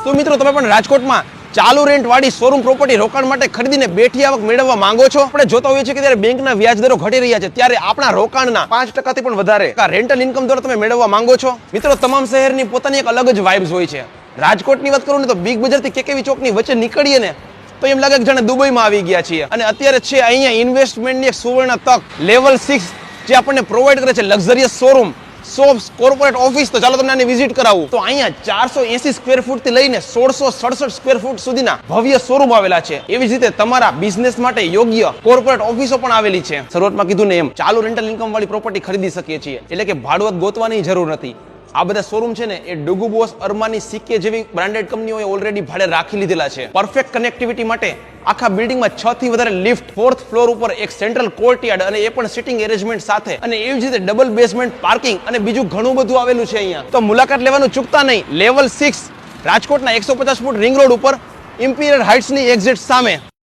તો મિત્રો તમે પણ રાજકોટમાં ચાલુ રેન્ટ વાળી શોરૂમ પ્રોપર્ટી રોકાણ માટે ખરીદીને બેઠી આવક મેળવવા માંગો છો? આપણે જોતા હોઈએ છીએ કે ત્યારે બેંકના વ્યાજ દરો ઘટી રહ્યા છે, ત્યારે આપણા રોકાણના 5% થી પણ વધારે રેન્ટલ ઇન્કમ દ્વારા તમે મેળવવા માંગો છો? મિત્રો તમામ શહેરની પોતાની એક અલગ જ વાઇબ્સ હોય છે. રાજકોટની વાત કરું ને તો બિગ બજાર થી કેકેવી ચોકની વચ્ચે નીકળીએ ને તો એમ લાગે કે જાણે દુબઈમાં આવી ગયા છીએ. અને અત્યારે છે અહીંયા ઇન્વેસ્ટમેન્ટની એક સુવર્ણ તક લેવલ 6 જે આપણને પ્રોવાઈડ કરે છે luxurious showroom, shops, corporate office. તો ચાલો તમને આની વિઝિટ કરાવું. તો અહીંયા 480 સ્ક્વેર ફૂટ થી લઈને 1667 સ્ક્વેર ફૂટ સુધીના ભવ્ય શોરૂમ આવેલા છે. એવી જ રીતે તમારા બિઝનેસ માટે યોગ્ય કોર્પોરેટ ઓફિસો પણ આવેલી છે. શરૂઆતમાં કીધું ને એમ ચાલુ રેન્ટલ ઇન્કમ વાળી પ્રોપર્ટી ખરીદી શકીએ છીએ, એટલે કે ભાડુઆત ગોતવાની જરૂર નથી. આ બધા શોરૂમ છે ને એ ડુગુ બોસ, અર્માની, સીકે જેવી બ્રાન્ડેડ કંપનીઓએ ઓલરેડી ભાડે રાખી લીધેલા છે. પરફેક્ટ કનેક્ટિવિટી માટે આખા બિલ્ડિંગમાં 6 થી વધારે લિફ્ટ, 4th ફ્લોર ઉપર એક સેન્ટ્રલ કોર્ટયાર્ડ અને એ પણ સિટિંગ એરેન્જમેન્ટ સાથે, અને એવી જ રીતે ડબલ બેઝમેન્ટ પાર્કિંગ અને બીજું ઘણું બધું આવેલું છે અહીંયા. તો મુલાકાત લેવાનું ચૂકતા નહીં. લેવલ 6 રાજકોટના 150 ફૂટ રિંગ રોડ ઉપર ઇમ્પિરિયલ હાઇટ્સની એક્ઝેક્ટ સામે.